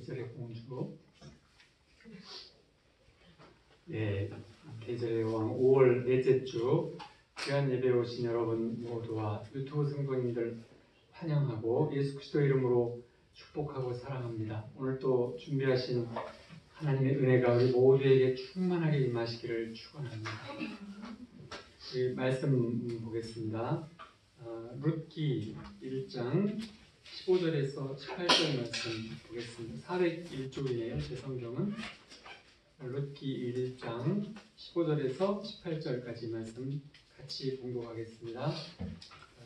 계절의 공주. 네, 계절의 왕 5월 넷째 주 귀한 예배 오신 여러분 모두와 유튜브 성도님들 환영하고 예수 그리스도 이름으로 축복하고 사랑합니다. 오늘 또 준비하신 하나님의 은혜가 우리 모두에게 충만하게 임하시기를 축원합니다. 우리 말씀 보겠습니다. 룻기 1장 15절에서 18절 말씀 보겠습니다. 401쪽이네요. 제 성경은. 룻기 1장 15절에서 18절까지 말씀 같이 봉독하겠습니다.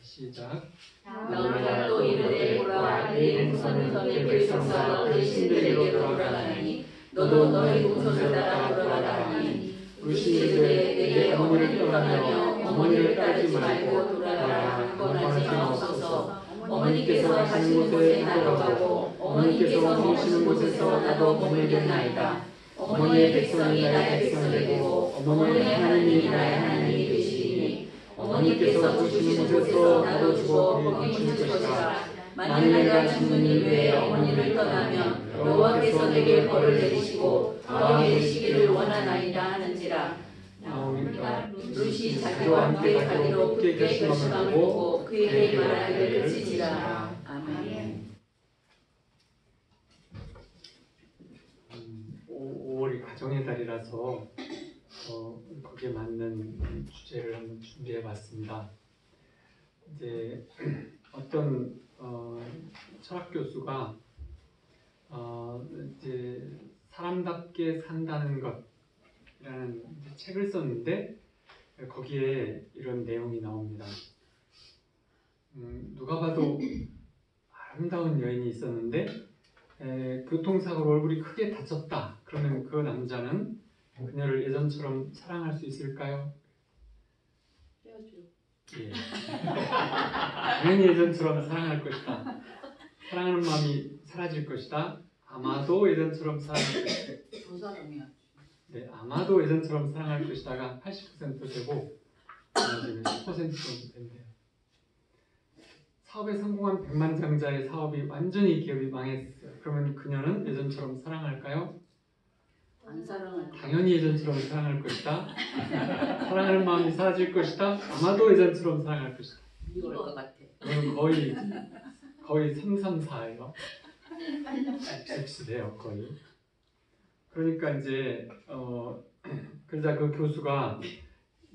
시작. 너희가 또 이르되 보라 내 동서는 너희 백성과 그 신들에게 돌아가나니 너도 너희 동서를 따라 돌아가니 룻이 이르되 내 어머니를 떠나며 어머니를 따르지 말고 돌아가라 권하지 마옵소서. 어머니께서 가신 곳에 나도 가고 어머니께서 모시는 곳에서 나도 머물겠나이다. 어머니의 백성이 나의 백성이 되고 어머니의 하나님이 나의 하나님이 되시니 어머니께서 두시는 곳에서 나도 죽어 거기 묻힐 것이라. 만일 내가 죽는 이후에 어머니를 떠나면 여호와께서 내게 벌을 내리시고 너에게 이르시기를 원하나이다 하는지라. 나오미가 룻이 자기와 함께 가기로 굳게 결심함을 보고 그에게 말하기를 그치지라. 아멘. 5월이 가정의 달이라서 거기에 맞는 주제를 한번 준비해봤습니다. 이제 어떤 철학 교수가 이제 사람답게 산다는 것이라는 책을 썼는데 거기에 이런 내용이 나옵니다. 누가 봐도 아름다운 여인이 있었는데 교통사고로 얼굴이 크게 다쳤다. 그러면 그 남자는 그녀를 예전처럼 사랑할 수 있을까요? 헤어져. 예. 당연히 예전처럼 사랑할 것이다. 사랑하는 마음이 사라질 것이다. 아마도 예전처럼 사랑할 것이다. 두 사람이야. 네, 아마도 예전처럼 사랑할 것이다가 80% 되고 나머지는 10% 정도 된대요. 사업에 성공한 백만장자의 사업이 완전히 기업이 망했어요. 그러면 그녀는 예전처럼 사랑할까요? 안 사랑할. 당연히 예전처럼 사랑할 것이다. 사랑하는 마음이 사라질 것이다. 아마도 예전처럼 사랑할 것이다. 미워할 것 같아. 이건 거의 334예요. X돼요 거의. 그러니까 이제 그러자 그 교수가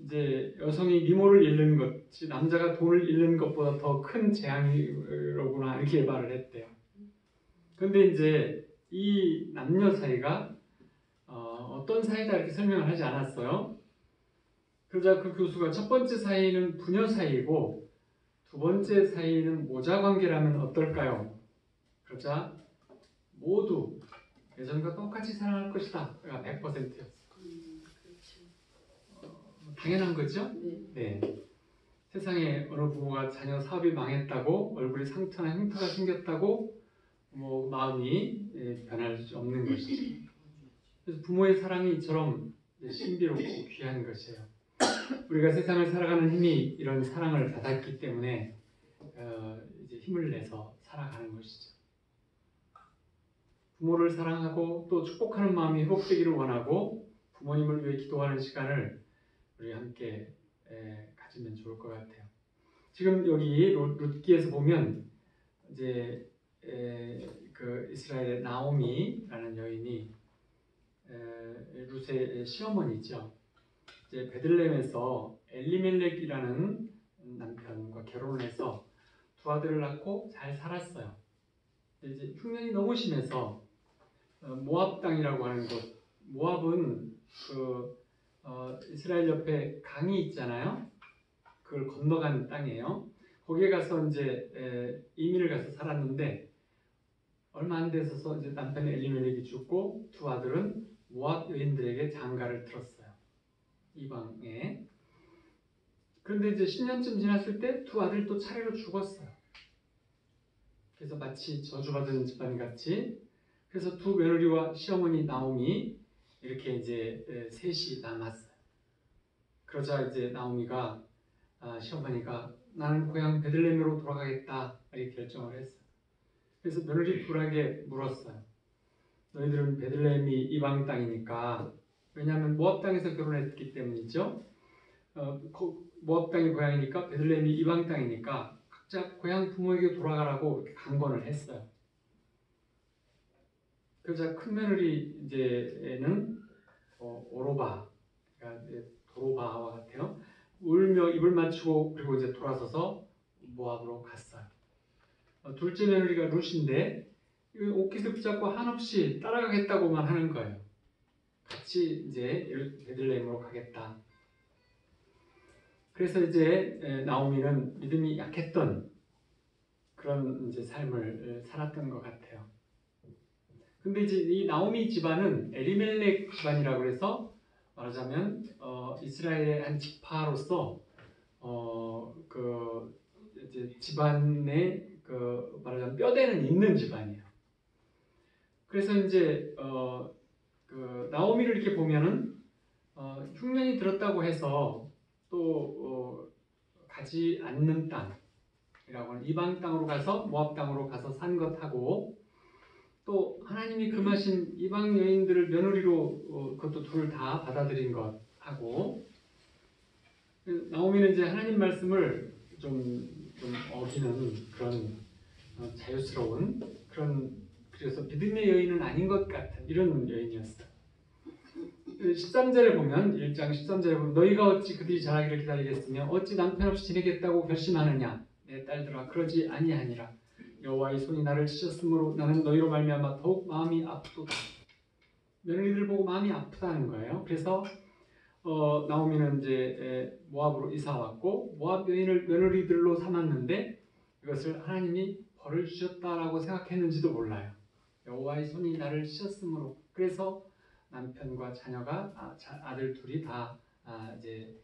이제 여성이 미모를 잃는 것이 남자가 돈을 잃는 것보다 더 큰 재앙이로구나 이렇게 말을 했대요. 그런데 이제 이 남녀 사이가 어떤 사이다 이렇게 설명을 하지 않았어요. 그러자 그 교수가 첫 번째 사이는 부녀 사이고 두 번째 사이는 모자 관계라면 어떨까요? 그러자 모두 예전과 똑같이 사랑할 것이다. 100%였어요. 당연한 거죠? 네. 세상에 어느 부모가 자녀 사업이 망했다고 얼굴에 상처나 흉터가 생겼다고 마음이 변할 수 없는 것이죠. 그래서 부모의 사랑이 이처럼 신비롭고 귀한 것이에요. 우리가 세상을 살아가는 힘이 이런 사랑을 받았기 때문에 이제 힘을 내서 살아가는 것이죠. 부모를 사랑하고 또 축복하는 마음이 회복되기를 원하고 부모님을 위해 기도하는 시간을 우리 함께 가지면 좋을 것 같아요. 지금 여기 룻기에서 보면 이제 그 이스라엘의 나오미라는 여인이 룻의 시어머니죠. 이제 베들레헴에서 엘리멜렉이라는 남편과 결혼을 해서 두 아들을 낳고 잘 살았어요. 이제 흉년이 너무 심해서 모압 땅이라고 하는 곳, 모압은 이스라엘 옆에 강이 있잖아요. 그걸 건너간 땅이에요. 거기에 가서 이제 이민을 가서 살았는데 얼마 안 돼서 이제 남편의 엘리멜렉이 죽고 두 아들은 모압 여인들에게 장가를 들었어요. 이방에. 그런데 이제 10년쯤 지났을 때 두 아들도 차례로 죽었어요. 그래서 마치 저주받은 집안같이. 그래서 두 며느리와 시어머니 나오미 이렇게 이제 셋이 남았어요. 그러자 이제 나오미가 시어머니가 나는 고향 베들레헴으로 돌아가겠다 이렇게 결정을 했어요. 그래서 며느리 둘에게 물었어요. 너희들은 베들레헴이 이방 땅이니까. 왜냐하면 모압 땅에서 결혼했기 때문이죠. 모압 땅이 고향이니까 베들레헴이 이방 땅이니까 각자 고향 부모에게 돌아가라고 이렇게 강권을 했어요. 그러자 큰 며느리 이제는 오로바, 그러니까 도로바와 같아요. 울며 입을 맞추고 그리고 이제 돌아서서 모압으로 갔어요. 둘째 며느리가 룻인데 옷깃을 붙잡고 한없이 따라가겠다고만 하는 거예요. 같이 이제 베들레헴으로 가겠다. 그래서 이제 나오미는 믿음이 약했던 그런 이제 삶을 살았던 것 같아요. 근데 이제 이 나오미 집안은 엘리멜렉 집안이라고 해서 말하자면 이스라엘의 한 지파로서 그 이제 집안의 그 말하자면 뼈대는 있는 집안이에요. 그래서 이제 그 나오미를 이렇게 보면은 흉년이 들었다고 해서 또 가지 않는 땅이라고 하는 이방 땅으로 가서 모압 땅으로 가서 산 것하고 또 하나님이 금하신 이방 여인들을 며느리로 그것도 둘 다 받아들인 것하고 나오미는 이제 하나님 말씀을 좀 어기는 그런 자유스러운 그런 그래서 믿음의 여인은 아닌 것 같은 이런 여인이었어요. 13절에 보면 1장 13절에 보면 너희가 어찌 그들이 자라기를 기다리겠으며 어찌 남편 없이 지내겠다고 결심하느냐 내 딸들아 그러지 아니하니라 여호와의 손이 나를 치셨으므로 나는 너희로 말미암아 더욱 마음이 아프도다. 며느리들 보고 마음이 아프다는 거예요. 그래서 나오미는 이제 모압으로 이사 왔고 모압 여인을 며느리들로 삼았는데 이것을 하나님이 벌을 주셨다라고 생각했는지도 몰라요. 여호와의 손이 나를 치셨으므로 그래서 남편과 자녀가 아들 둘이 다 이제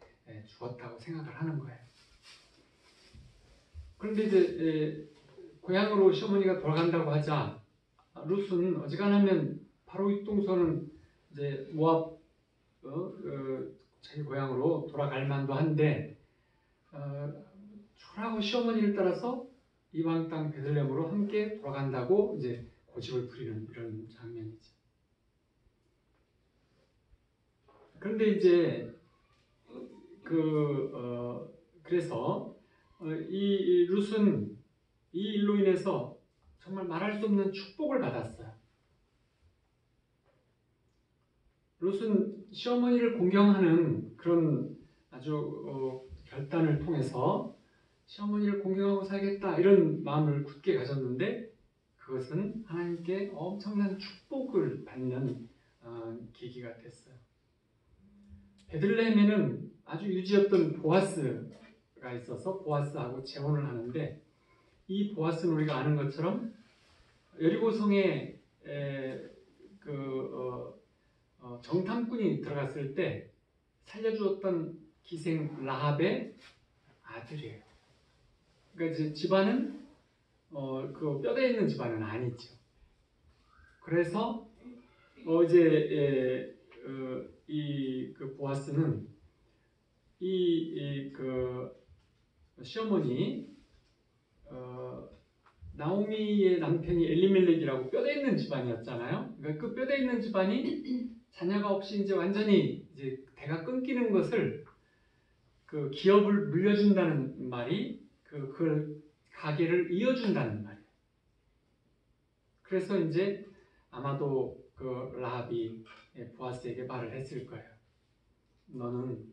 죽었다고 생각을 하는 거예요. 그런데 이제 고향으로 시어머니가 돌아간다고 하자 룻은 어지간하면 바로 이 동서는 이제 모압 자기 고향으로 돌아갈 만도 한데 초라하고 시어머니를 따라서 이방 땅 베들레헴으로 함께 돌아간다고 이제 고집을 부리는 이런 장면이죠. 그런데 이제 그래서 이 룻은 이 일로 인해서 정말 말할 수 없는 축복을 받았어요. 룻은 시어머니를 공경하는 그런 아주 결단을 통해서 시어머니를 공경하고 살겠다 이런 마음을 굳게 가졌는데 그것은 하나님께 엄청난 축복을 받는 계기가 됐어요. 베들레헴에는 아주 유지없던 보아스가 있어서 보아스하고 재혼을 하는데 이 보아스는 우리가 아는 것처럼 여리고성에 정탐꾼이 들어갔을 때 살려주었던 기생 라합의 아들이에요. 그러니까 이제 집안은 그 뼈대 있는 집안은 아니죠. 그래서 이제 그 보아스는 그 시어머니 나오미의 남편이 엘리멜렉이라고 뼈대 있는 집안이었잖아요. 그러니까 그 뼈대 있는 집안이 자녀가 없이 이제 완전히 이제 대가 끊기는 것을 그 기업을 물려준다는 말이 그 가게를 이어준다는 말이에요. 그래서 이제 아마도 그 라합이 보아스에게 말을 했을 거예요. 너는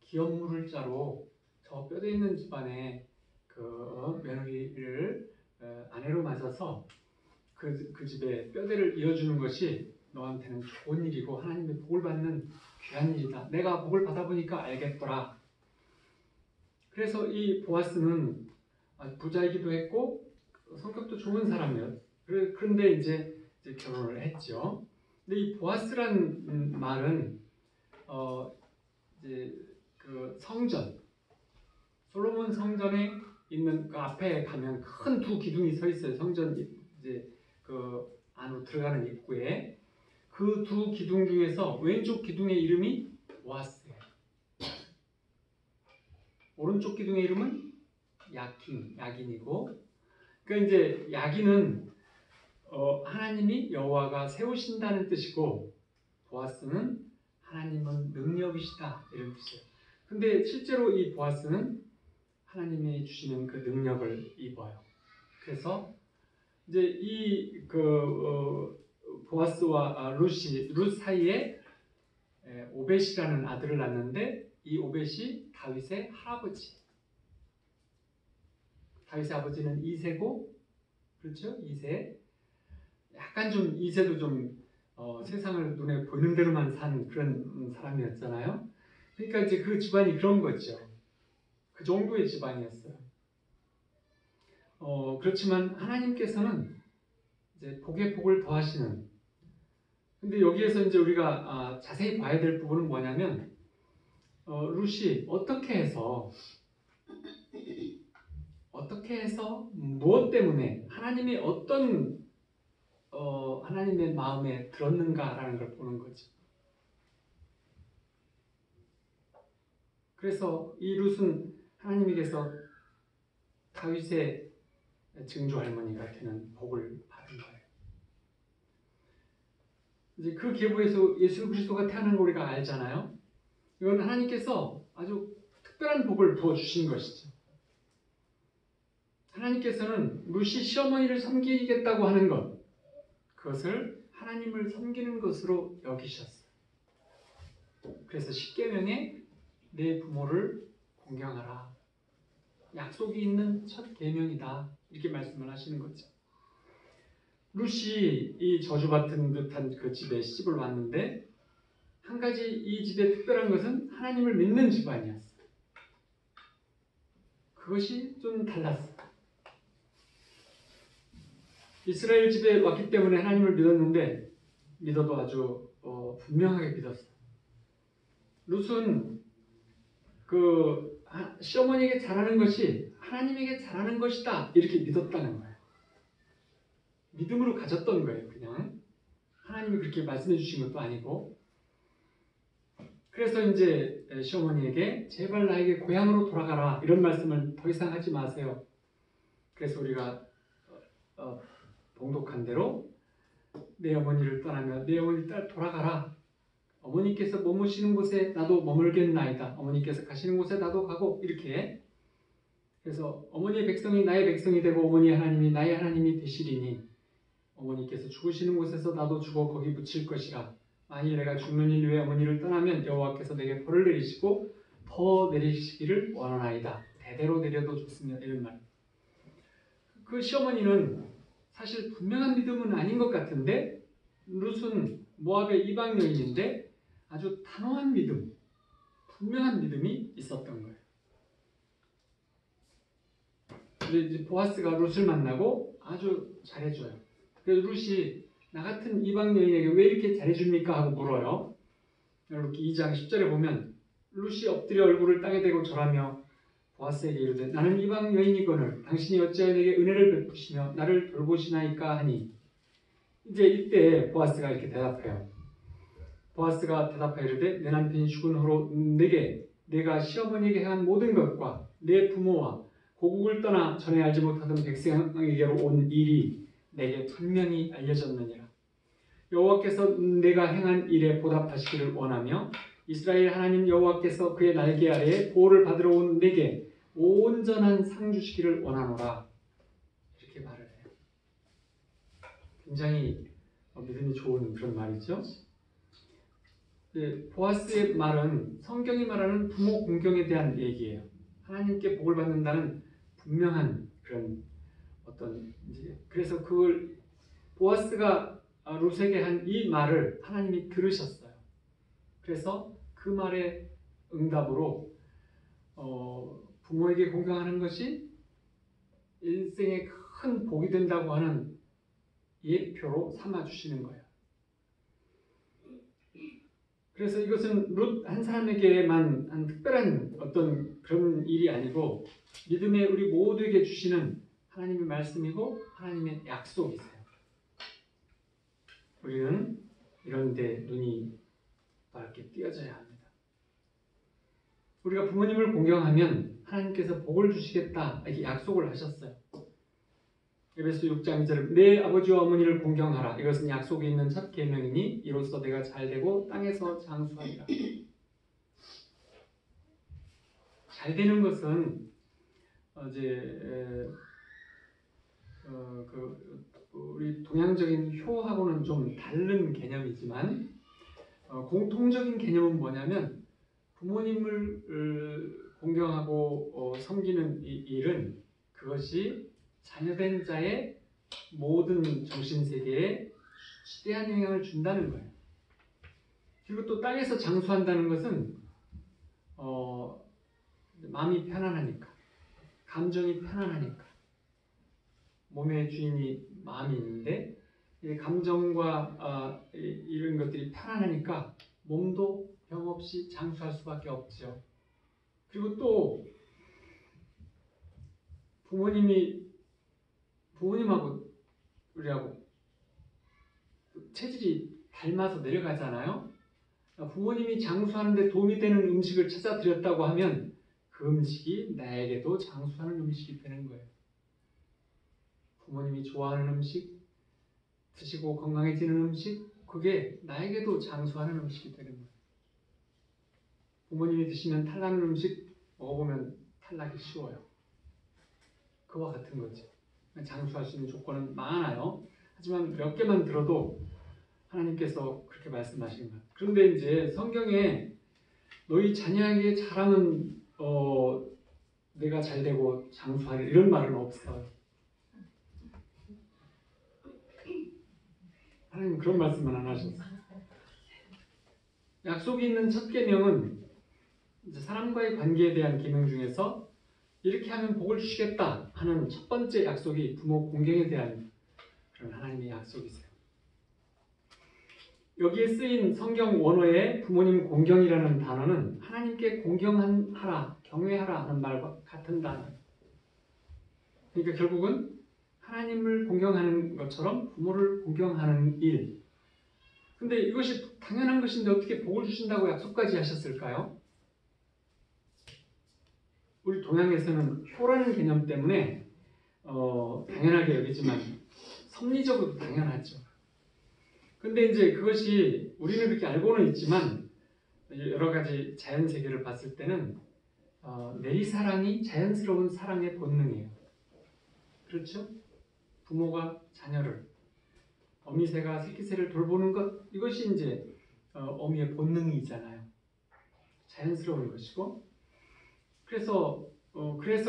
기업 물을 자로 저 뼈대 있는 집안에 그 며느리를 아내로 맞아서 그 집에 뼈대를 이어주는 것이 너한테는 좋은 일이고 하나님의 복을 받는 귀한 일이다. 내가 복을 받아보니까 알겠더라. 그래서 이 보아스는 부자이기도 했고 성격도 좋은 사람이었어요. 그런데 이제 결혼을 했죠. 근데 이 보아스란 말은 이제 그 성전 솔로몬 성전에 있는 그 앞에 가면 큰 두 기둥이 서 있어요. 성전 이제 그 안으로 들어가는 입구에 그 두 기둥 중에서 왼쪽 기둥의 이름이 보아스예요. 오른쪽 기둥의 이름은 야긴이고, 그러니까 이제 야긴은 하나님이 여호와가 세우신다는 뜻이고 보아스는 하나님은 능력이시다 이런 뜻이에요. 근데 실제로 이 보아스는 하나님이 주시는 그 능력을 입어요. 그래서 이제 이 보아스와 룻 사이에 오벳이라는 아들을 낳는데 이 오벳이 다윗의 할아버지. 다윗의 아버지는 이새고, 그렇죠? 이새. 약간 좀 이새도 좀 세상을 눈에 보이는 대로만 산 그런 사람이었잖아요. 그러니까 이제 그 집안이 그런 거죠. 그 정도의 집안이었어요. 그렇지만 하나님께서는 이제 복에 복을 더하시는. 근데 여기에서 이제 우리가 자세히 봐야 될 부분은 뭐냐면 룻이 어떻게 해서 무엇 때문에 하나님이 어떤 하나님의 마음에 들었는가라는 걸 보는 거죠. 그래서 이 룻은 하나님에게서 다윗의 증조 할머니가 되는 복을 받은 거예요. 이제 그 계보에서 예수 그리스도가 태어난 걸 우리가 알잖아요. 이건 하나님께서 아주 특별한 복을 부어 주신 것이죠. 하나님께서는 룻이 시어머니를 섬기겠다고 하는 것, 그것을 하나님을 섬기는 것으로 여기셨어요. 그래서 십계명에 내 부모를 공경하라. 약속이 있는 첫 계명이다. 이렇게 말씀을 하시는 거죠. 룻이 이 저주받은 듯한 그 집에 시집을 왔는데 한 가지 이 집의 특별한 것은 하나님을 믿는 집안이었어요. 그것이 좀 달랐어요. 이스라엘 집에 왔기 때문에 하나님을 믿었는데 믿어도 아주 분명하게 믿었어요. 룻은 그 시어머니에게 잘하는 것이 하나님에게 잘하는 것이다 이렇게 믿었다는 거예요. 믿음으로 가졌던 거예요. 그냥 하나님이 그렇게 말씀해 주신 것도 아니고. 그래서 이제 시어머니에게 제발 나에게 고향으로 돌아가라 이런 말씀을 더 이상 하지 마세요. 그래서 우리가 봉독한 대로 내 어머니를 떠나며 내 어머니 딸 돌아가라. 어머니께서 머무시는 곳에 나도 머물겠나이다. 어머니께서 가시는 곳에 나도 가고 이렇게. 그래서 어머니의 백성이 나의 백성이 되고 어머니의 하나님이 나의 하나님이 되시리니 어머니께서 죽으시는 곳에서 나도 죽어 거기 묻힐 것이라. 만일 내가 죽는 일 외에 어머니를 떠나면 여호와께서 내게 벌을 내리시고 더 내리시기를 원하나이다. 대대로 내려도 좋으며 이런 말. 그 시어머니는 사실 분명한 믿음은 아닌 것 같은데 룻은 모압의 이방 여인인데 아주 단호한 믿음, 분명한 믿음이 있었던 거예요. 이제 보아스가 룻을 만나고 아주 잘해줘요. 그래서 룻이 나 같은 이방 여인에게 왜 이렇게 잘해줍니까? 하고 물어요. 이렇게 2장 10절에 보면 룻이 엎드려 얼굴을 땅에 대고 절하며 보아스에게 이르되 나는 이방 여인이거늘 당신이 어찌하여 내게 은혜를 베푸시며 나를 돌보시나이까 하니. 이제 이때 보아스가 이렇게 대답해요. 보아스가 대답하여 이르되 내 남편이 죽은 후로 내가 시어머니에게 행한 모든 것과 내 부모와 고국을 떠나 전에 알지 못하던 백성에게로 온 일이 내게 분명히 알려졌느니라. 여호와께서 내가 행한 일에 보답하시기를 원하며 이스라엘 하나님 여호와께서 그의 날개 아래에 보호를 받으러 온 내게 온전한 상 주시기를 원하노라. 이렇게 말을 해요. 굉장히 믿음이 좋은 그런 말이죠. 보아스의 말은 성경이 말하는 부모 공경에 대한 얘기예요. 하나님께 복을 받는다는 분명한 그런 어떤 그래서 그걸 보아스가 룻에게 한 이 말을 하나님이 들으셨어요. 그래서 그 말의 응답으로 부모에게 공경하는 것이 일생에 큰 복이 된다고 하는 예표로 삼아주시는 거예요. 그래서 이것은 룻 한 사람에게만 한 특별한 어떤 그런 일이 아니고 믿음의 우리 모두에게 주시는 하나님의 말씀이고 하나님의 약속이세요. 우리는 이런 데 눈이 밝게 띄어져야 합니다. 우리가 부모님을 공경하면 하나님께서 복을 주시겠다 이렇게 약속을 하셨어요. 에베소 6장 2절 내 아버지와 어머니를 공경하라. 이것은 약속이 있는 첫 계명이니 이로써 내가 잘되고 땅에서 장수하리라. 잘되는 것은 우리 동양적인 효하고는 좀 다른 개념이지만 공통적인 개념은 뭐냐면 부모님을 공경하고 섬기는 이 일은 그것이 자녀된 자의 모든 정신세계에 지대한 영향을 준다는 거예요. 그리고 또 땅에서 장수한다는 것은 마음이 편안하니까, 감정이 편안하니까, 몸의 주인이 마음이 있는데 이 감정과 이런 것들이 편안하니까 몸도 병 없이 장수할 수밖에 없죠. 그리고 또 부모님하고 우리하고 체질이 닮아서 내려가잖아요. 부모님이 장수하는데 도움이 되는 음식을 찾아 드렸다고 하면 그 음식이 나에게도 장수하는 음식이 되는 거예요. 부모님이 좋아하는 음식, 드시고 건강해지는 음식, 그게 나에게도 장수하는 음식이 되는 거예요. 부모님이 드시면 탈나는 음식 먹어보면 탈나기 쉬워요. 그와 같은 거죠. 장수할 수 있는 조건은 많아요. 하지만 몇 개만 들어도 하나님께서 그렇게 말씀하시는 거예요. 그런데 이제 성경에 너희 자녀에게 잘하면 내가 잘되고 장수하리 이런 말은 없어요. 하나님 그런 말씀은 안 하셨어요. 약속이 있는 첫 계명은 이제 사람과의 관계에 대한 계명 중에서 이렇게 하면 복을 주시겠다 하는 첫 번째 약속이 부모 공경에 대한 그런 하나님의 약속이세요. 여기에 쓰인 성경 원어의 부모님 공경이라는 단어는 하나님께 공경하라, 경외하라 하는 말과 같은 단어예요. 그러니까 결국은 하나님을 공경하는 것처럼 부모를 공경하는 일. 근데 이것이 당연한 것인데 어떻게 복을 주신다고 약속까지 하셨을까요? 우리 동양에서는 효라는 개념 때문에 당연하게 여기지만 섭리적으로 당연하죠. 근데 이제 그것이 우리는 그렇게 알고는 있지만 여러 가지 자연 세계를 봤을 때는 내리사랑이 자연스러운 사랑의 본능이에요. 그렇죠? 부모가 자녀를, 어미새가 새끼새를 돌보는 것, 이것이 이제 어미의 본능이잖아요. 자연스러운 것이고, 그래서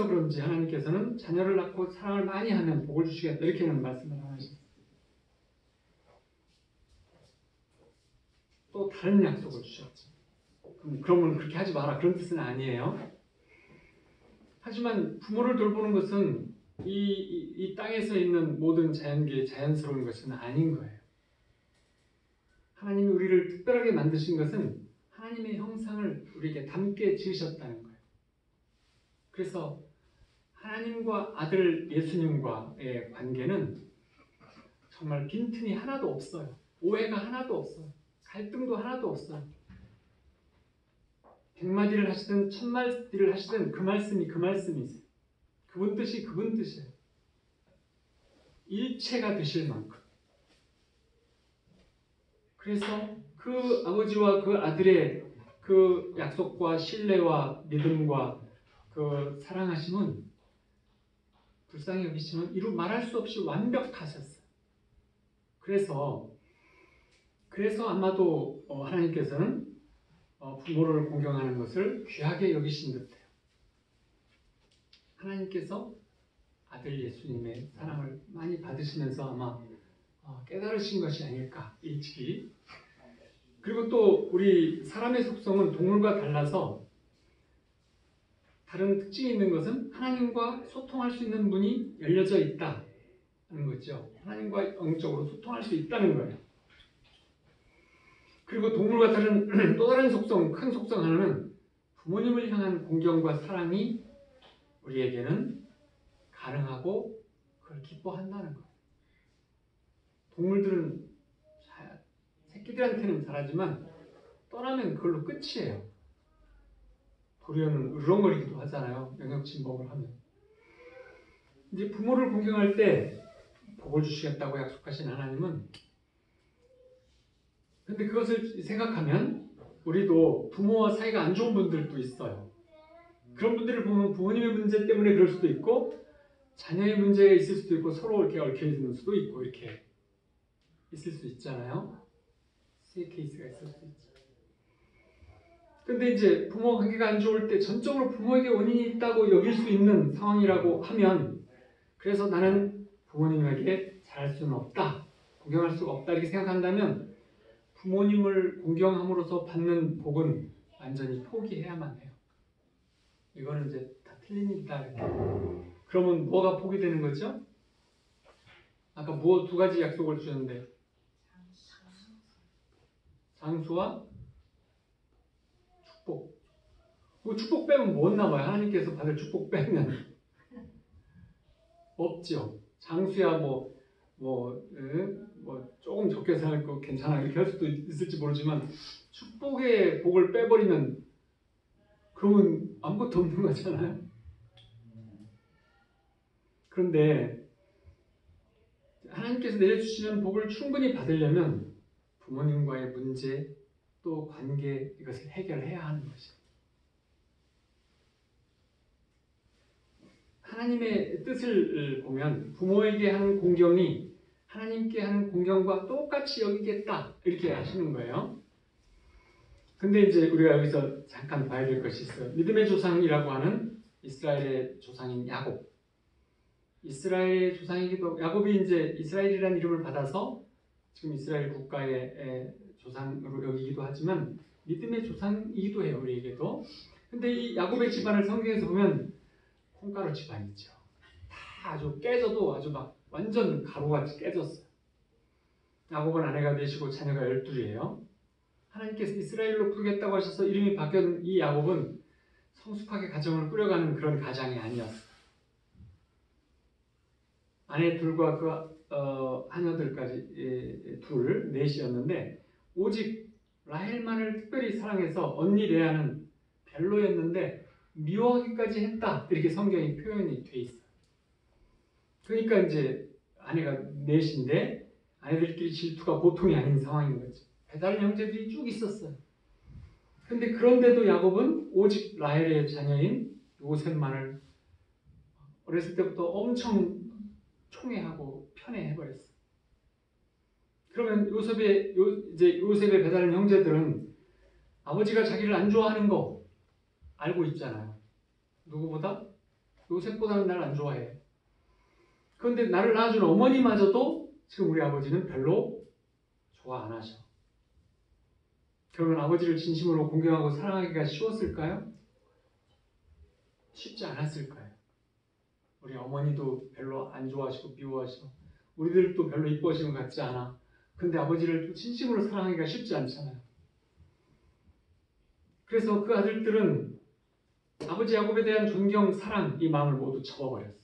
그런지 하나님께서는 자녀를 낳고 사랑을 많이 하면 복을 주시겠다 이렇게는 말씀을 하셨어요. 또 다른 약속을 주셨죠. 그러면 그렇게 하지 마라 그런 뜻은 아니에요. 하지만 부모를 돌보는 것은 이 땅에서 있는 모든 자연계의 자연스러운 것은 아닌 거예요. 하나님이 우리를 특별하게 만드신 것은 하나님의 형상을 우리에게 닮게 지으셨다는 거예요. 그래서 하나님과 아들 예수님과의 관계는 정말 빈틈이 하나도 없어요. 오해가 하나도 없어요. 갈등도 하나도 없어요. 100마디를 하시든 1000마디를 하시든 그 말씀이 그 말씀이세요. 그분 뜻이 그분 뜻이에요. 일체가 되실 만큼. 그래서 그 아버지와 그 아들의 그 약속과 신뢰와 믿음과 그 사랑하심은 불쌍히 여기시면 이루 말할 수 없이 완벽하셨어요. 그래서 아마도 하나님께서는 부모를 공경하는 것을 귀하게 여기신 듯해요. 하나님께서 아들 예수님의 사랑을 많이 받으시면서 아마 깨달으신 것이 아닐까 일찍이. 그리고 또 우리 사람의 속성은 동물과 달라서 다른 특징이 있는 것은 하나님과 소통할 수 있는 문이 열려져 있다는 거죠. 하나님과 영적으로 소통할 수 있다는 거예요. 그리고 동물과 다른 또 다른 속성, 큰 속성 하나는 부모님을 향한 공경과 사랑이 우리에게는 가능하고 그걸 기뻐한다는 거예요. 동물들은 새끼들한테는 잘하지만 떠나면 그걸로 끝이에요. 도리어는 으렁거리기도 하잖아요. 영역 침범을 하면. 이제 부모를 공경할 때 복을 주시겠다고 약속하신 하나님은, 근데 그것을 생각하면 우리도 부모와 사이가 안 좋은 분들도 있어요. 그런 분들을 보면 부모님의 문제 때문에 그럴 수도 있고 자녀의 문제가 있을 수도 있고 서로 이렇게 얽혀 있는 수도 있고 이렇게 있을 수 있잖아요. 세 케이스가 있을 수 있죠. 근데 이제 부모 관계가 안 좋을 때 전적으로 부모에게 원인이 있다고 여길 수 있는 상황이라고 하면, 그래서 나는 부모님에게 잘할 수는 없다, 공경할 수가 없다 이렇게 생각한다면 부모님을 공경함으로써 받는 복은 완전히 포기해야만 해요. 이거는 이제 다 틀린 일이다. 그러면 뭐가 복이 되는 거죠? 아까 두 가지 약속을 주셨는데 장수와 축복. 그 축복 빼면 못 남아요. 하나님께서 받을 축복 빼면 없죠. 장수야 조금 적게 생각하고 괜찮아 이렇게 할 수도 있을지 모르지만 축복의 복을 빼버리면 그러면 아무것도 없는 거잖아요. 그런데 하나님께서 내려주시는 복을 충분히 받으려면 부모님과의 문제 또 관계 이것을 해결해야 하는 것이에요. 하나님의 뜻을 보면 부모에게 하는 공경이 하나님께 하는 공경과 똑같이 여기겠다 이렇게 하시는 거예요. 근데 이제 우리가 여기서 잠깐 봐야 될 것이 있어요. 믿음의 조상이라고 하는 이스라엘의 조상인 야곱. 이스라엘의 조상이기도, 야곱이 이제 이스라엘이라는 이름을 받아서 지금 이스라엘 국가의 조상으로 여기기도 하지만 믿음의 조상이기도 해요, 우리에게도. 근데 이 야곱의 집안을 성경에서 보면 콩가루 집안이죠. 다 아주 깨져도 아주 막 완전 가루같이 깨졌어요. 야곱은 아내가 넷이고 자녀가 12이에요. 하나님께서 이스라엘로 부르겠다고 하셔서 이름이 바뀐 이 야곱은 성숙하게 가정을 꾸려가는 그런 가장이 아니었어요. 아내 둘과 그 하녀들까지 넷이었는데 오직 라헬만을 특별히 사랑해서 언니 레아는 별로였는데 미워하기까지 했다 이렇게 성경이 표현이 돼 있어요. 그러니까 이제 아내가 넷인데 아내들끼리 질투가 보통이 아닌 상황인 거죠. 배다른 형제들이 쭉 있었어요. 근데 그런데도 야곱은 오직 라헬의 자녀인 요셉만을 어렸을 때부터 엄청 총애하고 편애해버렸어요. 그러면 요셉의 배다른 형제들은 아버지가 자기를 안 좋아하는 거 알고 있잖아요. 누구보다? 요셉보다는 나를 안 좋아해. 그런데 나를 낳아준 어머니마저도 지금 우리 아버지는 별로 좋아 안 하셔. 그러면 아버지를 진심으로 공경하고 사랑하기가 쉬웠을까요? 쉽지 않았을 거예요. 우리 어머니도 별로 안 좋아하시고 미워하시고 우리들도 별로 이뻐하시는 것 같지 않아. 근데 아버지를 또 진심으로 사랑하기가 쉽지 않잖아요. 그래서 그 아들들은 아버지 야곱에 대한 존경, 사랑 이 마음을 모두 접어버렸어요.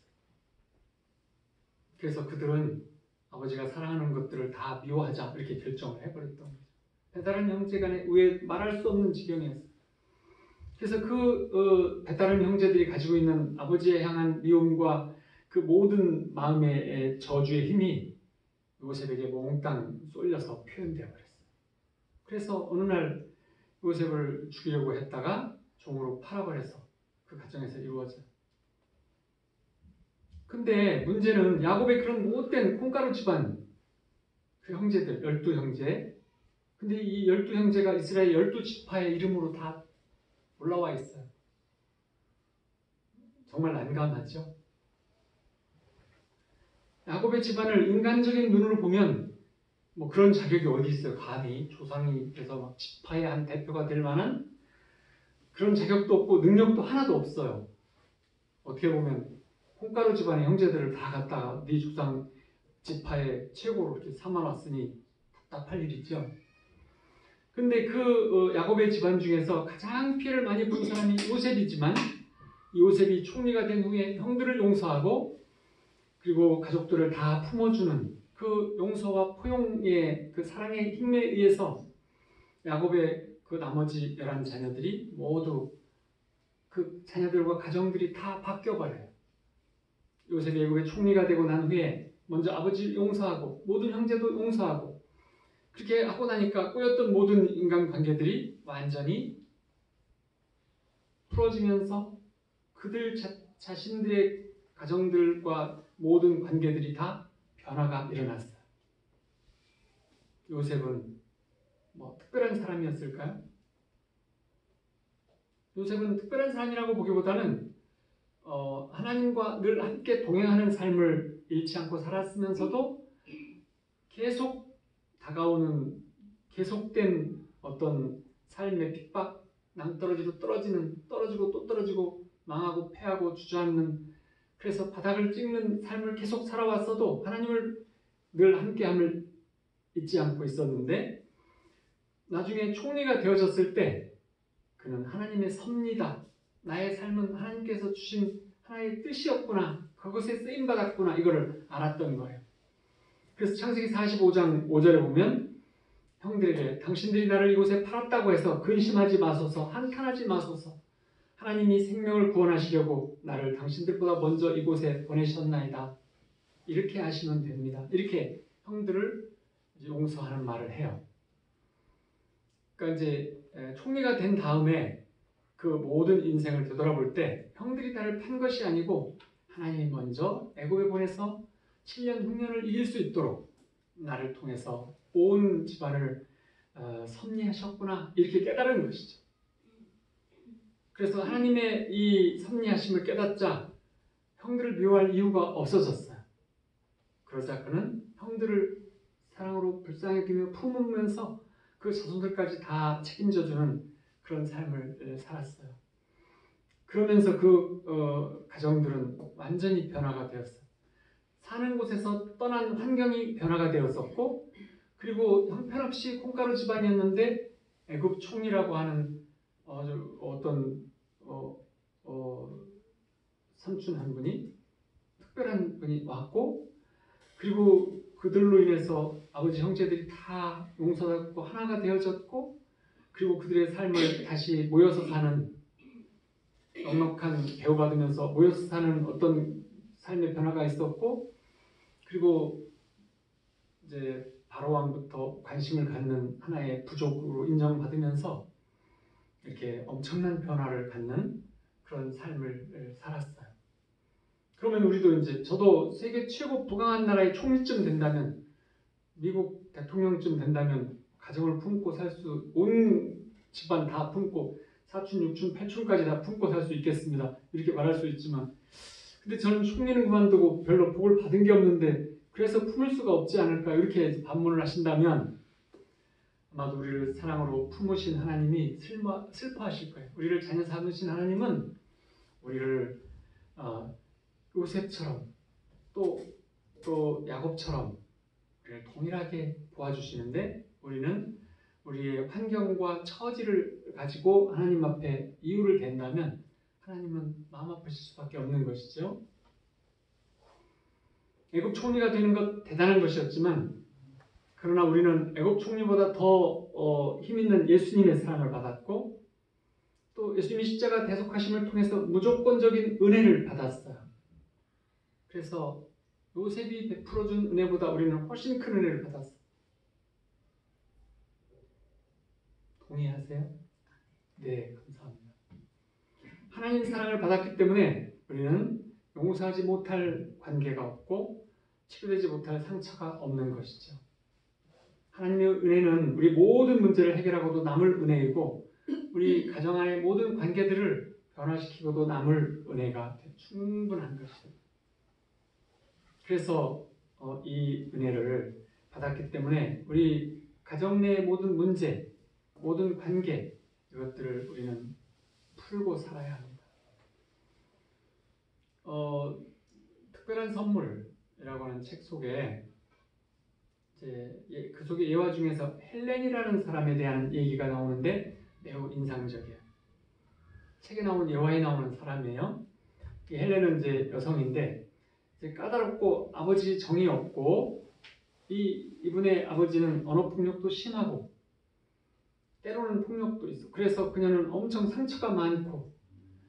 그래서 그들은 아버지가 사랑하는 것들을 다 미워하자 이렇게 결정을 해버렸던 거죠. 배다른 형제 간의 의에 말할 수 없는 지경이었어요. 그래서 그 배다른 형제들이 가지고 있는 아버지에 향한 미움과 그 모든 마음의 저주의 힘이 요셉에게 몽땅 쏠려서 표현되어 버렸어요. 그래서 어느 날 요셉을 죽이려고 했다가 종으로 팔아버려서 그 가정에서 이루어져요. 근데 문제는 야곱의 그런 못된 콩가루 집안 그 형제들 12형제, 근데 이 12형제가 이스라엘 12지파의 이름으로 다 올라와 있어요. 정말 난감하죠. 야곱의 집안을 인간적인 눈으로 보면 뭐 그런 자격이 어디 있어요. 감히 조상이 돼서 막 지파의 한 대표가 될 만한 그런 자격도 없고 능력도 하나도 없어요. 어떻게 보면 콩가루 집안의 형제들을 다 갖다가 네 조상 지파의 최고로 이렇게 삼아놨으니 답답할 일이죠. 근데 그 야곱의 집안 중에서 가장 피해를 많이 본 사람이 요셉이지만 요셉이 총리가 된 후에 형들을 용서하고 그리고 가족들을 다 품어주는 그 용서와 포용의 그 사랑의 힘에 의해서 야곱의 그 나머지 11자녀들이 모두 그 자녀들과 가정들이 다 바뀌어버려요. 요셉이 애굽의 총리가 되고 난 후에 먼저 아버지 용서하고 모든 형제도 용서하고 그렇게 하고 나니까 꼬였던 모든 인간관계들이 완전히 풀어지면서 그들 자신들의 가정들과 모든 관계들이 다 변화가 일어났어요. 요셉은 뭐 특별한 사람이었을까요? 요셉은 특별한 사람이라고 보기보다는 하나님과 늘 함께 동행하는 삶을 잃지 않고 살았으면서도 계속 다가오는 계속된 어떤 삶의 핍박, 낭떠러지로 떨어지고 또 떨어지고 망하고 패하고 주저앉는 그래서 바닥을 찍는 삶을 계속 살아왔어도 하나님을 늘 함께함을 잊지 않고 있었는데 나중에 총리가 되어졌을 때 그는 하나님의 섭리다. 나의 삶은 하나님께서 주신 하나의 뜻이었구나. 그것에 쓰임받았구나. 이거를 알았던 거예요. 그래서 창세기 45장 5절에 보면 형들에게 당신들이 나를 이곳에 팔았다고 해서 근심하지 마소서 한탄하지 마소서 하나님이 생명을 구원하시려고 나를 당신들보다 먼저 이곳에 보내셨나이다. 이렇게 하시면 됩니다. 이렇게 형들을 용서하는 말을 해요. 그러니까 이제 총리가 된 다음에 그 모든 인생을 되돌아볼 때 형들이 나를 판 것이 아니고 하나님이 먼저 애굽에 보내서 7년 흉년을 이길 수 있도록 나를 통해서 온 집안을 섭리하셨구나 이렇게 깨달은 것이죠. 그래서 하나님의 이 섭리하심을 깨닫자 형들을 미워할 이유가 없어졌어요. 그러자 그는 형들을 사랑으로 불쌍히 여기며 품으면서 그 자손들까지 다 책임져주는 그런 삶을 살았어요. 그러면서 그 가정들은 완전히 변화가 되었어요. 사는 곳에서 떠난 환경이 변화가 되었었고 그리고 형편없이 콩가루 집안이었는데 애굽 총리라고 하는 어떤 삼촌 한 분이 특별한 분이 왔고 그리고 그들로 인해서 아버지 형제들이 다 용서받고 하나가 되어졌고 그리고 그들의 삶을 다시 모여서 사는 넉넉한 배우받으면서 모여서 사는 어떤 삶의 변화가 있었고 그리고 이제 바로 왕부터 관심을 갖는 하나의 부족으로 인정받으면서 이렇게 엄청난 변화를 갖는 그런 삶을 살았어요. 그러면 우리도 이제 저도 세계 최고 부강한 나라의 총리쯤 된다면 미국 대통령쯤 된다면 가정을 품고 살 수 온 집안 다 품고 사촌, 육촌, 팔촌까지 다 품고 살 수 있겠습니다. 이렇게 말할 수 있지만 근데 저는 총리는 그만두고 별로 복을 받은 게 없는데 그래서 품을 수가 없지 않을까 이렇게 반문을 하신다면 아마도 우리를 사랑으로 품으신 하나님이 슬퍼하실 거예요. 우리를 자녀 삼으신 하나님은 우리를 요셉처럼 또 야곱처럼 우리를 동일하게 도와주시는데 우리는 우리의 환경과 처지를 가지고 하나님 앞에 이유를 댄다면 하나님은 마음 아프실 수밖에 없는 것이죠. 애굽 총리가 되는 것 대단한 것이었지만 그러나 우리는 애굽 총리보다 더 힘있는 예수님의 사랑을 받았고 또 예수님이 십자가 대속하심을 통해서 무조건적인 은혜를 받았어요. 그래서 요셉이 베풀어준 은혜보다 우리는 훨씬 큰 은혜를 받았어요. 동의하세요? 네, 감사합니다. 하나님 사랑을 받았기 때문에 우리는 용서하지 못할 관계가 없고 치료되지 못할 상처가 없는 것이죠. 하나님의 은혜는 우리 모든 문제를 해결하고도 남을 은혜이고 우리 가정 안의 모든 관계들을 변화시키고도 남을 은혜가 충분한 것이죠. 그래서 이 은혜를 받았기 때문에 우리 가정 내의 모든 문제, 모든 관계 이것들을 우리는 풀고 살아야 합니다. 특별한 선물이라고 하는 책 속에 그 속의 예화 중에서 헬렌이라는 사람에 대한 얘기가 나오는데 매우 인상적이에요. 책에 나온 예화에 나오는 사람이에요. 이 헬렌은 이제 여성인데 이제 까다롭고 아버지 정이 없고 이분의 아버지는 언어폭력도 심하고 때로는 폭력도 있어. 그래서 그녀는 엄청 상처가 많고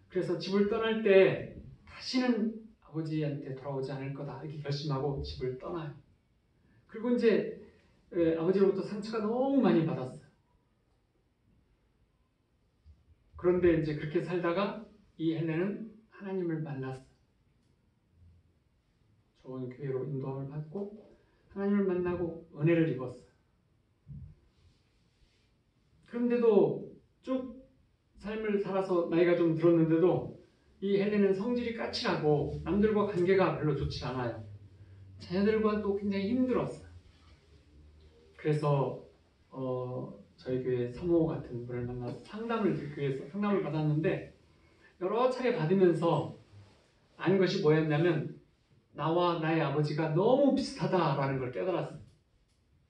그래서 집을 떠날 때 다시는 아버지한테 돌아오지 않을 거다 이렇게 결심하고 집을 떠나요. 그리고 이제 아버지로부터 상처가 너무 많이 받았어요. 그런데 이제 그렇게 살다가 이 헬레는 하나님을 만났어요. 좋은 교회로 인도함을 받고 하나님을 만나고 은혜를 입었어요. 그런데도 쭉 삶을 살아서 나이가 좀 들었는데도 이 헬레는 성질이 까칠하고 남들과 관계가 별로 좋지 않아요. 자녀들과도 굉장히 힘들었어요. 그래서 저희 교회 사모 같은 분을 만나서 교회에서 상담을 받았는데 여러 차례 받으면서 아는 것이 뭐였냐면 나와 나의 아버지가 너무 비슷하다라는 걸 깨달았어요.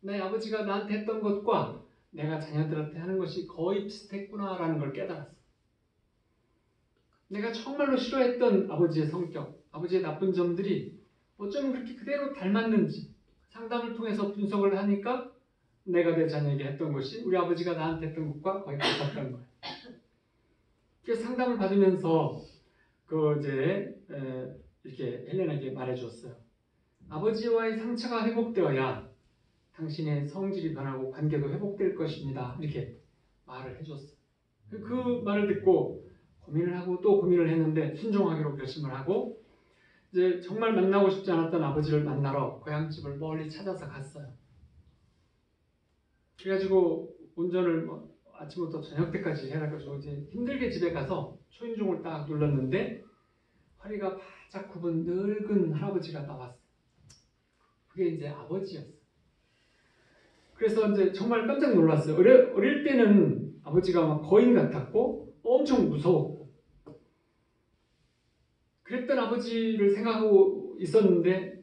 나의 아버지가 나한테 했던 것과 내가 자녀들한테 하는 것이 거의 비슷했구나라는 걸 깨달았어요. 내가 정말로 싫어했던 아버지의 성격, 아버지의 나쁜 점들이 어쩌면 그렇게 그대로 닮았는지 상담을 통해서 분석을 하니까 내가 내 자녀에게 했던 것이 우리 아버지가 나한테 했던 것과 거의 같았던 거예요. 그래서 상담을 받으면서 이렇게 헬레나에게 말해줬어요. 아버지와의 상처가 회복되어야 당신의 성질이 변하고 관계도 회복될 것입니다. 이렇게 말을 해줬어요. 그 말을 듣고 고민을 하고 또 고민을 했는데 순종하기로 결심을 하고 이제 정말 만나고 싶지 않았던 아버지를 만나러 고향집을 멀리 찾아서 갔어요. 그래가지고 운전을 아침부터 저녁 때까지 해가지고 이제 힘들게 집에 가서 초인종을 딱 눌렀는데 허리가 바짝 굽은 늙은 할아버지가 나왔어요. 그게 이제 아버지였어요. 그래서 이제 정말 깜짝 놀랐어요. 어릴 때는 아버지가 막 거인 같았고 엄청 무서웠고 그랬던 아버지를 생각하고 있었는데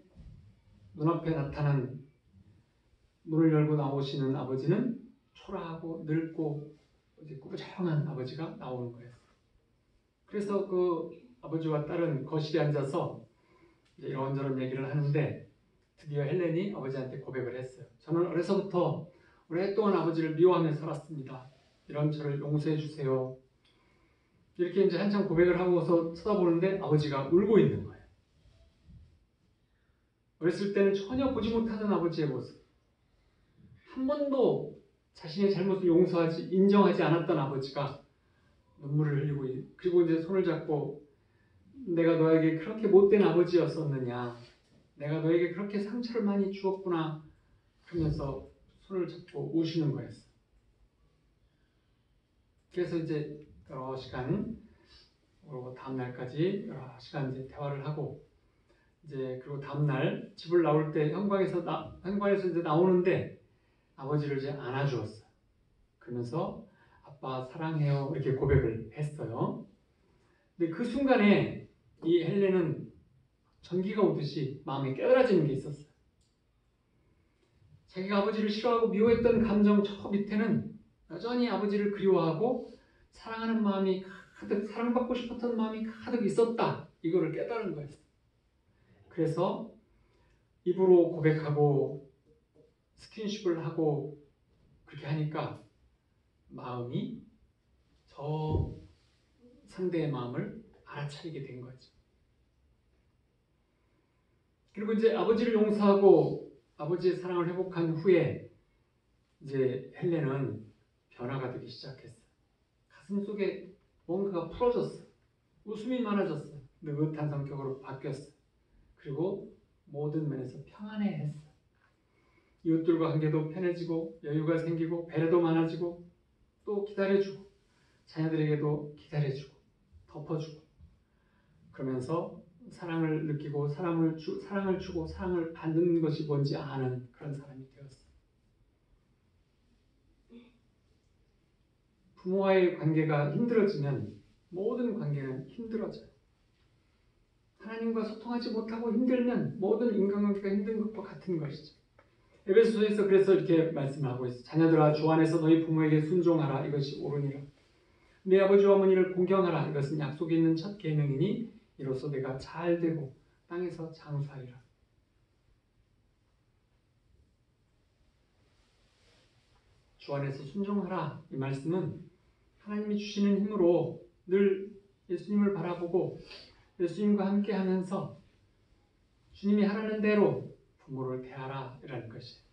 눈앞에 나타난 문을 열고 나오시는 아버지는 초라하고 늙고 이제 꾸부정한 아버지가 나오는 거예요. 그래서 그 아버지와 딸은 거실에 앉아서 이제 이런저런 얘기를 하는데 드디어 헬렌이 아버지한테 고백을 했어요. 저는 어려서부터 오랫동안 아버지를 미워하며 살았습니다. 이런 저를 용서해 주세요. 이렇게 이제 한참 고백을 하고서 쳐다보는데 아버지가 울고 있는 거예요. 어렸을 때는 전혀 보지 못하던 아버지의 모습. 한 번도 자신의 잘못을 인정하지 않았던 아버지가 눈물을 흘리고 그리고 이제 손을 잡고 내가 너에게 그렇게 못된 아버지였었느냐. 내가 너에게 그렇게 상처를 많이 주었구나. 그러면서 손을 잡고 우시는 거였어요. 그래서 이제 여러 시간 그리고 다음 날까지 여러 시간 이제 대화를 하고 이제 그리고 다음 날 집을 나올 때 현관에서 이제 나오는데 아버지를 이제 안아주었어요. 그러면서 아빠 사랑해요 이렇게 고백을 했어요. 근데 그 순간에 이 헬렌은 전기가 오듯이 마음에 깨달아지는 게 있었어요. 자기가 아버지를 싫어하고 미워했던 감정 저 밑에는 여전히 아버지를 그리워하고 사랑하는 마음이 가득, 사랑받고 싶었던 마음이 가득 있었다. 이거를 깨달은 거예요. 그래서 입으로 고백하고 스킨십을 하고 그렇게 하니까 마음이 저 상대의 마음을 알아차리게 된 거죠. 그리고 이제 아버지를 용서하고 아버지의 사랑을 회복한 후에 이제 헬렌은 변화가 되기 시작했어요. 가슴 속에 뭔가가 풀어졌어요. 웃음이 많아졌어요. 느긋한 성격으로 바뀌었어요. 그리고 모든 면에서 평안해했어요. 이웃들과 관계도 편해지고 여유가 생기고 배려도 많아지고 또 기다려주고 자녀들에게도 기다려주고 덮어주고 그러면서 사랑을 느끼고 사랑을 주고 사랑을 받는 것이 뭔지 아는 그런 사람이 되었어요. 부모와의 관계가 힘들어지면 모든 관계는 힘들어져요. 하나님과 소통하지 못하고 힘들면 모든 인간관계가 힘든 것과 같은 것이죠. 에베소서에서 그래서 이렇게 말씀하고 있어요. 자녀들아 주 안에서 너희 부모에게 순종하라. 이것이 옳으니라. 내 아버지와 어머니를 공경하라. 이것은 약속이 있는 첫 계명이니 이로써 내가 잘 되고 땅에서 장수하리라. 주 안에서 순종하라. 이 말씀은 하나님이 주시는 힘으로 늘 예수님을 바라보고 예수님과 함께 하면서 주님이 하라는 대로 부모를 대하라 이라는 것이에요.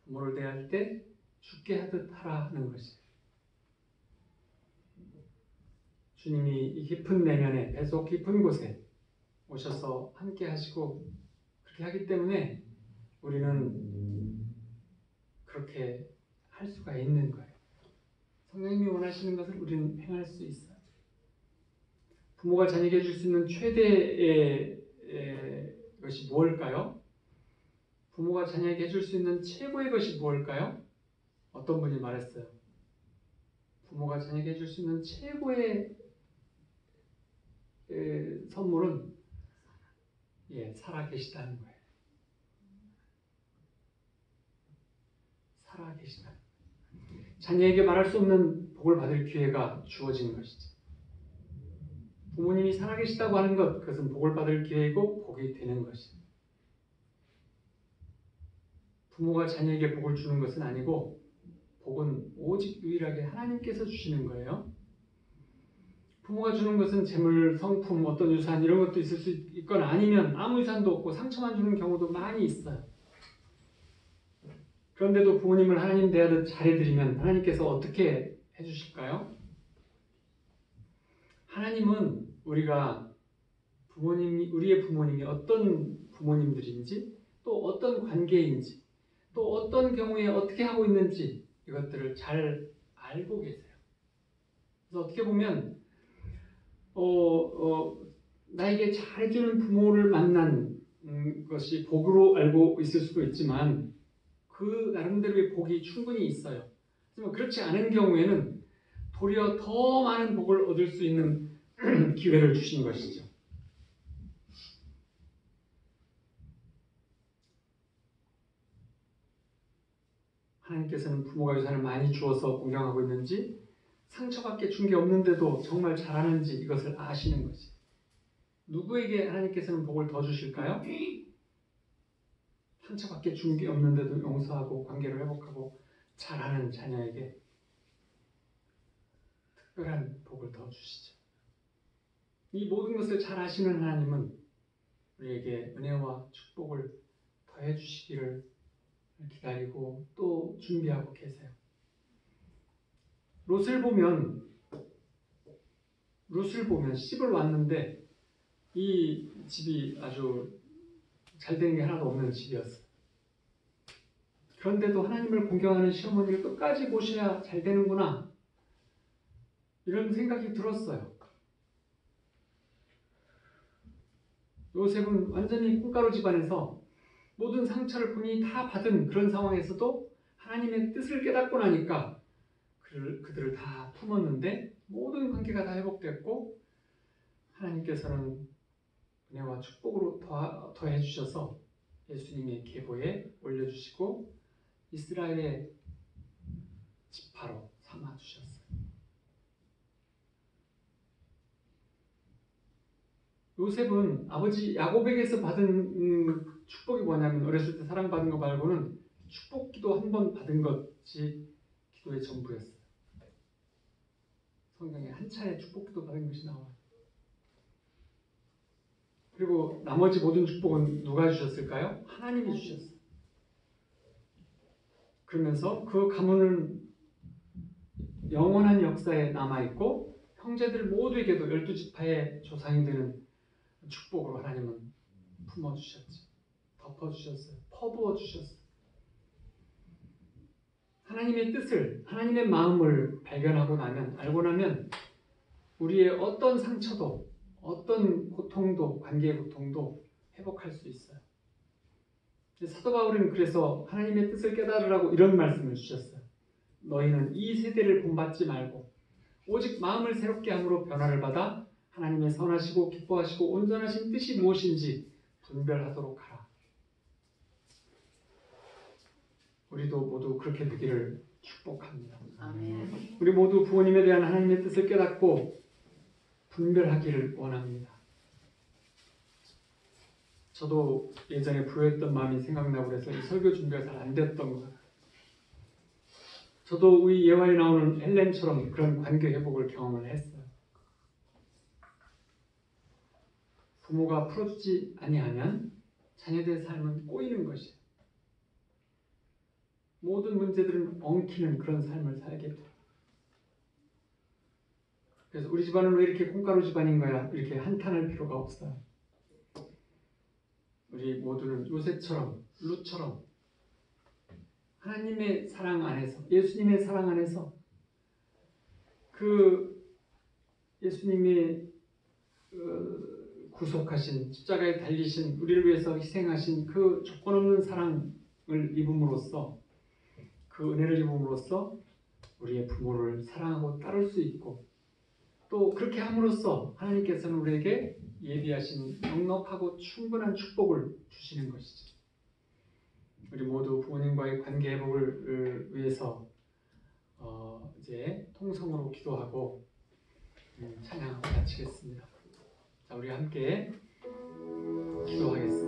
부모를 대할 때 죽게 하듯 하라는 것이에요. 주님이 이 깊은 내면에 배속 깊은 곳에 오셔서 함께 하시고 그렇게 하기 때문에 우리는 그렇게 할 수가 있는 거예요. 성령님이 원하시는 것을 우리는 행할 수 있어요. 부모가 자녀에게 줄 수 있는 최대의 것이 무엇일까요? 부모가 자녀에게 줄 수 있는 최고의 것이 무엇일까요? 어떤 분이 말했어요. 부모가 자녀에게 줄 수 있는 최고의 선물은 살아 계시다는 거예요. 살아 계시다. 자녀에게 말할 수 없는 복을 받을 기회가 주어지는 것이죠. 부모님이 살아계시다고 하는 것, 그것은 복을 받을 기회이고 복이 되는 것이죠. 부모가 자녀에게 복을 주는 것은 아니고 복은 오직 유일하게 하나님께서 주시는 거예요. 부모가 주는 것은 재물, 성품, 어떤 유산 이런 것도 있을 수 있거나 아니면 아무 유산도 없고 상처만 주는 경우도 많이 있어요. 그런데도 부모님을 하나님 대하듯 잘해드리면 하나님께서 어떻게 해주실까요? 하나님은 우리의 부모님이 어떤 부모님들인지 또 어떤 관계인지 또 어떤 경우에 어떻게 하고 있는지 이것들을 잘 알고 계세요. 그래서 어떻게 보면 나에게 잘해주는 부모를 만난 것이 복으로 알고 있을 수도 있지만 그 나름대로의 복이 충분히 있어요. 하지만 그렇지 않은 경우에는 도리어 더 많은 복을 얻을 수 있는 기회를 주신 것이죠. 하나님께서는 부모가 유산을 많이 주어서 공경하고 있는지 상처밖에 준 게 없는데도 정말 잘하는지 이것을 아시는 것이. 누구에게 하나님께서는 복을 더 주실까요? 상처밖에 준 게 없는데도 용서하고 관계를 회복하고 잘하는 자녀에게 특별한 복을 더 주시죠. 이 모든 것을 잘 아시는 하나님은 우리에게 은혜와 축복을 더해 주시기를 기다리고 또 준비하고 계세요. 롯을 보면 씹을 왔는데 이 집이 아주 잘 되는 게 하나도 없는 집이었어요. 그런데도 하나님을 공경하는 시어머니를 끝까지 모셔야 잘 되는구나 이런 생각이 들었어요. 요셉은 완전히 콩가루 집안에서 모든 상처를 본인이 다 받은 그런 상황에서도 하나님의 뜻을 깨닫고 나니까 그들을 다 품었는데 모든 관계가 다 회복됐고 하나님께서는 은혜와 축복으로 더해 주셔서 예수님의 계보에 올려주시고 이스라엘의 지파로 삼아 주셨어요. 요셉은 아버지 야곱에게서 받은 축복이 뭐냐면 어렸을 때 사랑받은 거 말고는 축복기도 한 번 받은 것이 기도의 전부였어요. 성경에 한 차례 축복기도 받은 것이 나와요. 그리고 나머지 모든 축복은 누가 주셨을까요? 하나님이 주셨어요. 그러면서 그 가문은 영원한 역사에 남아있고 형제들 모두에게도 12지파의 조상이 되는 축복으로 하나님은 품어주셨죠. 덮어주셨어요. 퍼부어주셨어요. 하나님의 뜻을, 하나님의 마음을 발견하고 나면, 알고 나면 우리의 어떤 상처도, 어떤 고통도, 관계의 고통도 회복할 수 있어요. 사도 바울은 그래서 하나님의 뜻을 깨달으라고 이런 말씀을 주셨어요. 너희는 이 세대를 본받지 말고 오직 마음을 새롭게 함으로 변화를 받아 하나님의 선하시고 기뻐하시고 온전하신 뜻이 무엇인지 분별하도록 하라. 우리도 모두 그렇게 되기를 축복합니다. 아멘. 우리 모두 부모님에 대한 하나님의 뜻을 깨닫고 분별하기를 원합니다. 저도 예전에 부유했던 마음이 생각나고 그래서 이 설교 준비가 잘 안 됐던 것 같아요. 저도 우리 예화에 나오는 헬렌처럼 그런 관계 회복을 경험을 했어요. 부모가 풀어주지 아니하면 자녀들의 삶은 꼬이는 것이에요. 모든 문제들은 엉키는 그런 삶을 살게 돼요. 그래서 우리 집안은 왜 이렇게 콩가루 집안인 거야? 이렇게 한탄할 필요가 없어요. 우리 모두는 요셉처럼, 룻처럼 하나님의 사랑 안에서, 예수님의 사랑 안에서 그 예수님이 구속하신, 십자가에 달리신, 우리를 위해서 희생하신 그 조건 없는 사랑을 입음으로써, 그 은혜를 입음으로써 우리의 부모를 사랑하고 따를 수 있고, 또 그렇게 함으로써 하나님께서는 우리에게 예비하신 넉넉하고 충분한 축복을 주시는 것이죠. 우리 모두 부모님과의 관계 회복을 위해서 이제 통성으로 기도하고 찬양 마치겠습니다. 자, 우리 함께 기도하겠습니다.